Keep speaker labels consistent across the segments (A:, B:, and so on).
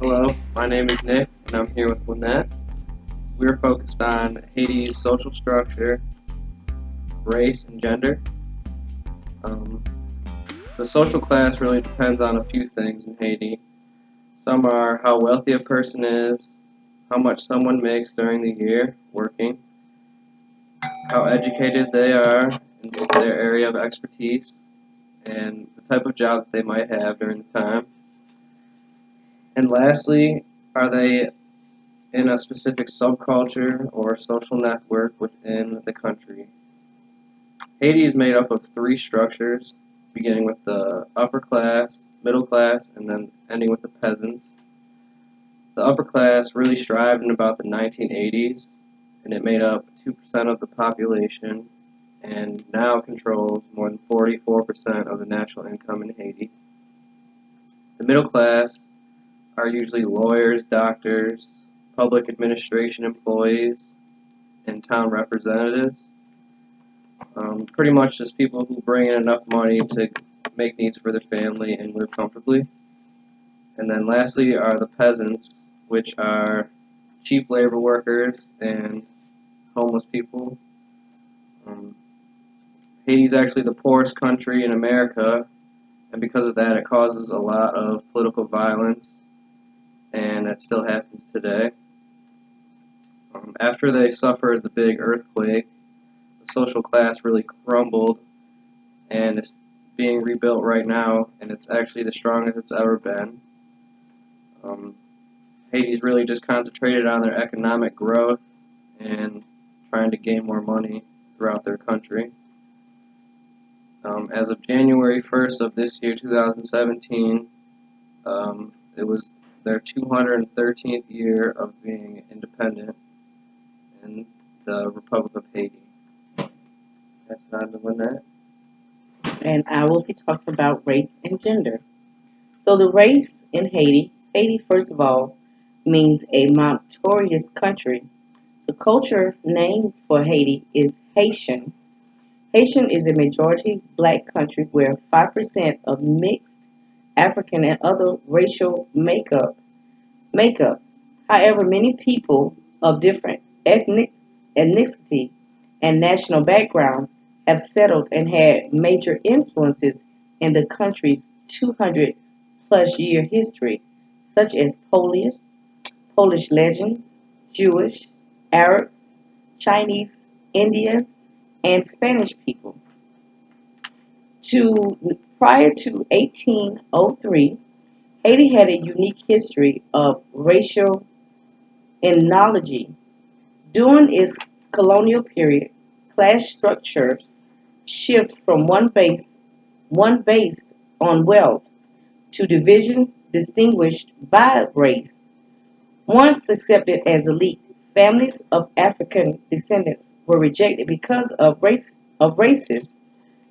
A: Hello, my name is Nick, and I'm here with Lynette. We're focused on Haiti's social structure, race, and gender. Um, the social class really depends on a few things in Haiti. Some are how wealthy a person is, how much someone makes during the year working, how educated they are in their area of expertise, and the type of job that they might have during the time. And lastly, are they in a specific subculture or social network within the country. Haiti is made up of three structures, beginning with the upper class, middle class, and then ending with the peasants. The upper class really thrived in about the 1980s, and it made up 2% of the population and now controls more than 44% of the national income in Haiti. The middle class are usually lawyers, doctors, public administration employees, and town representatives. Pretty much just people who bring in enough money to make needs for their family and live comfortably. And then lastly are the peasants, which are cheap labor workers and homeless people. Haiti is actually the poorest country in America, and because of that it causes a lot of political violence, and that still happens today. After they suffered the big earthquake, the social class really crumbled, and it's being rebuilt right now, and it's actually the strongest it's ever been. Haiti's really just concentrated on their economic growth and trying to gain more money throughout their country. As of January 1st of this year, 2017, it was their 213th year of being independent in the Republic of Haiti. That's on to Lynette.
B: And I will be talking about race and gender. So the race in Haiti, Haiti first of all means a mountainous country. The culture name for Haiti is Haitian. Haitian is a majority black country where 5% of mixed African and other racial makeups. However, many people of different ethnicity and national backgrounds have settled and had major influences in the country's 200 plus year history, such as Polish legends, Jewish, Arabs, Chinese, Indians, and Spanish people. Prior to 1803, Haiti had a unique history of racial ethnology. During its colonial period, class structures shift from one based on wealth to division distinguished by race. Once accepted as elite, families of African descendants were rejected because of races.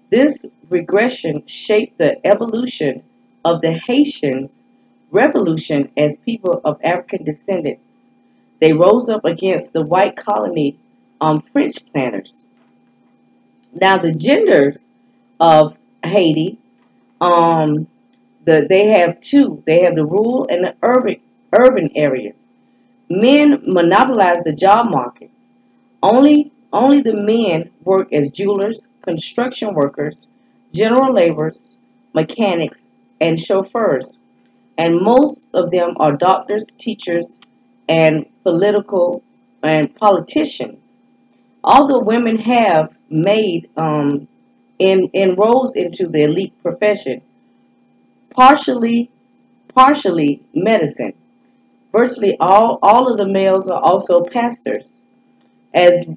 B: This regression shaped the evolution of the Haitians' revolution as people of African descendants. They rose up against the white colony French planters. Now, the genders of Haiti, they have two. They have the rural and the urban areas. Men monopolize the job markets. Only the men work as jewelers, construction workers, general laborers, mechanics, and chauffeurs. And most of them are doctors, teachers, and politicians. Although women have made inroads into the elite profession, partially medicine. Virtually all of the males are also pastors, as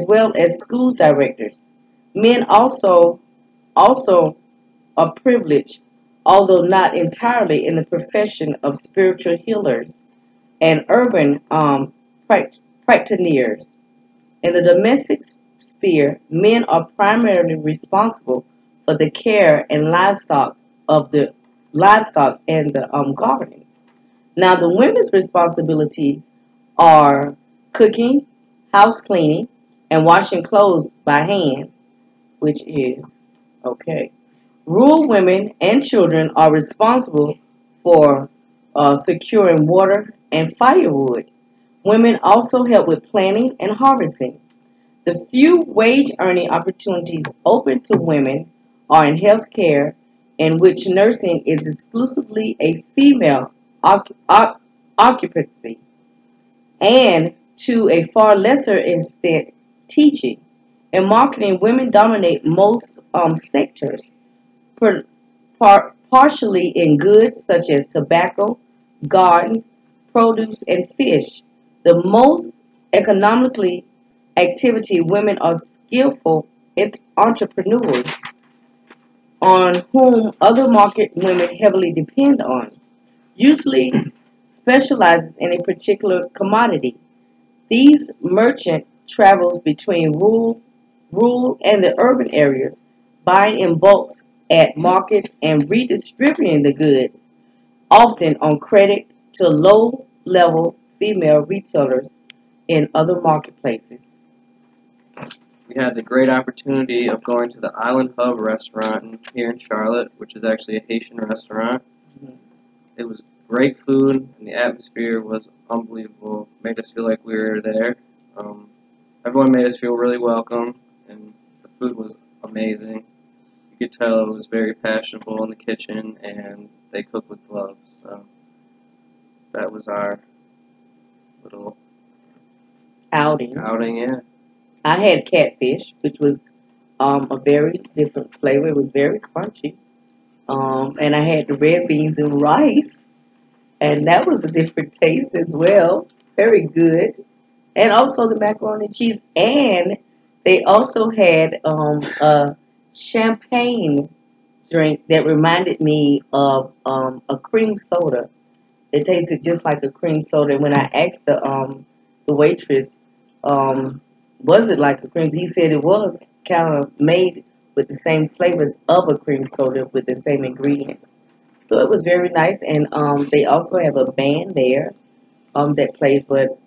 B: well as schools directors. Men also are privileged, although not entirely, in the profession of spiritual healers and urban practitioners. In the domestic sphere, men are primarily responsible for the care and livestock and the gardens. Now, the women's responsibilities are cooking, house cleaning, and washing clothes by hand, which is okay. Rural women and children are responsible for securing water and firewood. Women also help with planting and harvesting. The few wage earning opportunities open to women are in healthcare, in which nursing is exclusively a female occupancy, and to a far lesser extent, teaching. In marketing, women dominate most sectors, per, partially in goods such as tobacco, garden, produce, and fish. The most economically activity, women are skillful entrepreneurs on whom other market women heavily depend on, usually specializes in a particular commodity. These merchant travels between rural and the urban areas, buying in bulks at markets and redistributing the goods, often on credit to low-level female retailers in other marketplaces.
A: We had the great opportunity of going to the Island Hub restaurant here in Charlotte, which is actually a Haitian restaurant.
B: Mhm.
A: It was great food, and the atmosphere was unbelievable. Made us feel like we were there. Um, Everyone made us feel really welcome, and the food was amazing. You could tell it was very fashionable in the kitchen, and they cook with gloves. So that was our little
B: Outing.
A: Yeah.
B: I had catfish, which was a very different flavor. It was very crunchy. And I had the red beans and rice, and that was a different taste as well. Very good. And also the macaroni and cheese. And they also had a champagne drink that reminded me of a cream soda. It tasted just like a cream soda. And when I asked the waitress, um, was it like a cream? He said it was kind of made with the same flavors of a cream soda with the same ingredients. So it was very nice. And they also have a band there that plays, but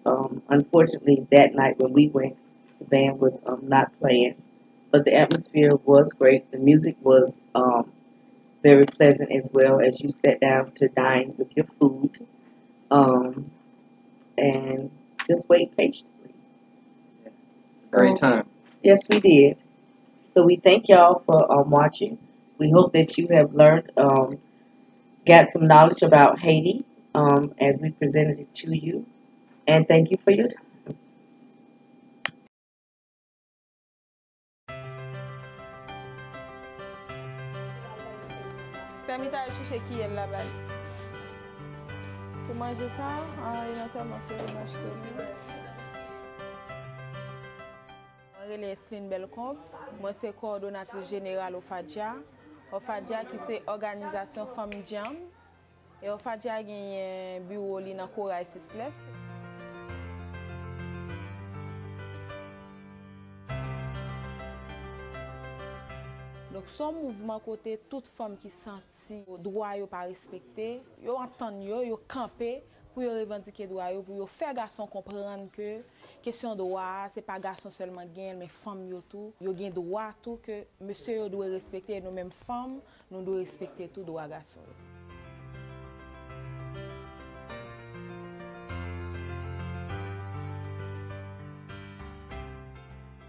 B: unfortunately that night when we went, the band was not playing. But the atmosphere was great. The music was very pleasant as well as you sat down to dine with your food um, and just wait patiently.
A: Great
B: So,
A: time.
B: yes, we did. So we thank y'all for watching. We hope that you have learned, got some knowledge about Haiti as we presented it to you. And thank you for your time.
C: Permita chercher qui est là-bas. Pour manger ça, il y a tellement de acheter. Je suis Céline Belcombe. Moi, c'est coordonnatrice générale au FADJA. Au FADJA, qui c'est organisation Femmes Jam. Et au FADJA, il y a un bureau dans Corail Sisles. Donc, son mouvement côté toute femme qui senti droit yo pas respecté, yo entend yo camper pour yo revendiquer droit yo, pour yo faire garçon comprendre que question droit, c'est pas garçon seulement gain mais femme yo tout, yo gain droit tout que monsieur yo doit respecter nous mêmes femmes, nous doit respecter tout droit garçon.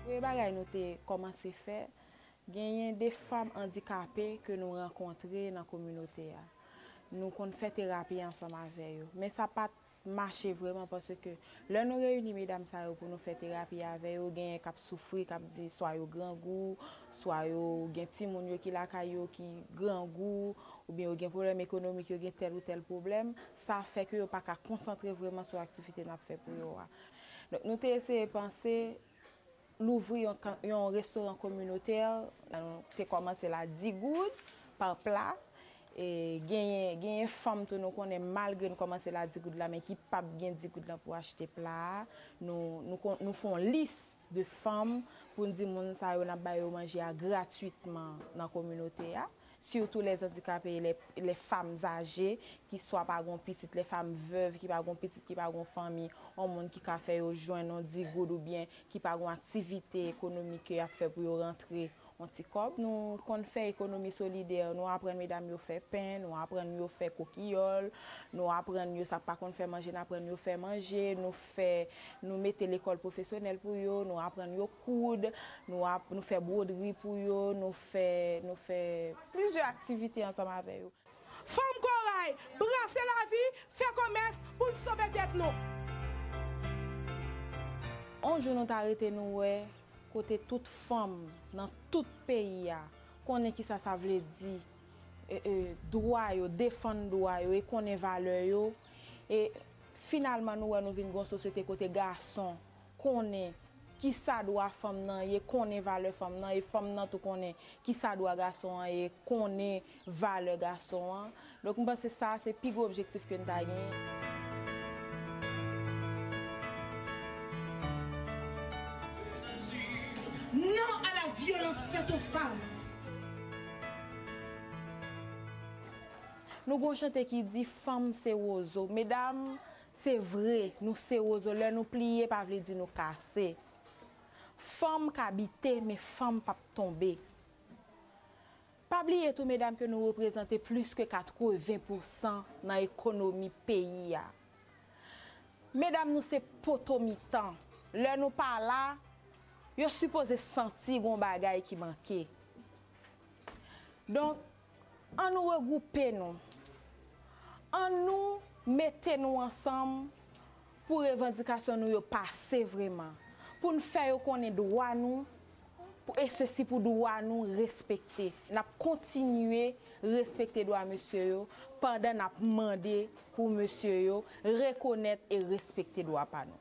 C: Les bagages nous té commencé faire. Il y a des femmes handicapées que nous rencontrons dans la communauté. Nous avons fait thérapie ensemble avec eux. Mais ça n'a pas marché vraiment parce que là, nous réunissons mesdames pour nous faire thérapie avec eux. Il y a des gens qui souffrent, qui disent soit au grand goût, soit au petit monde qui la qui grand goût, ou bien au problème économique, il y a tel ou tel problème. Ça fait que nous ne pouvons pas concentrer vraiment sur l'activité que nous fait pour eux. Donc, nous avons essayé de penser l'ouvrir un restaurant communautaire, qui commencé à 10 gouttes par plat. Et il y a une femme qui nous connaît malgré nous commencer à 10 gouttes là, mais qui n'a pas 10 gouttes là pour acheter plat. Nous faisons une liste de femmes pour nous dire que nous avons manger gratuitement dans la communauté. Surtout les handicapés, les femmes âgées qui soient pas gon petite, les femmes veuves qui pas gon petite, qui pas gon famille, on monde qui ka fait joindre 10 gouttes ou bien qui pas gon activité économique a fait pour rentrer on ti kob, nous kon fait économie solidaire, nous apprendre mesdames yo faire pain, nous apprendre yo faire coquillol, nous apprendre yo ça pas qu'on fait manger, nous apprendre yo faire manger, nous mettre l'école professionnelle pour yo, nous apprendre yo coudre, nous faire broderie pour yo, nous fait plusieurs activités ensemble avec yo.
D: Femme corail, brasser la vie, faire commerce pour sauver tête nous.
C: On jour nous arrêté nous côté toute femme dans tout pays connaît qui ça veut dire droit yo défendre droit yo et connaît valeur yo et finalement nous vinn une société côté garçon connaît qui ça doit femme nan et connaît valeur femme nan et femme nan tout connaît qui ça doit garçon et connaît valeur garçon. Donc moi c'est ça c'est plus gros objectif que nous ta gagné.
D: Non à la violence faite aux femmes.
C: Nous avons chanté qui dit femme c'est roseau. Mesdames, c'est vrai, nous c'est roseau. Là nous plier pas veut dire nous casser. Femme qu'habiter mais femme pas tomber. Pas oublier tout mesdames que nous représentons plus que 80% dans l'économie pays. Mesdames nous c'est potomitan. Là nous pas là, yo supposé sentir gon bagay qui manquait. Donc on nous regrouper nous. On nous mettez nous ensemble pour revendication nous passer vraiment. Pour nous faire connaître droit nous et ceci pour droit nous respecter. N'a continuer respecter droit monsieur yo pendant n'a demander pour monsieur yo reconnaître et respecter droit pas nous.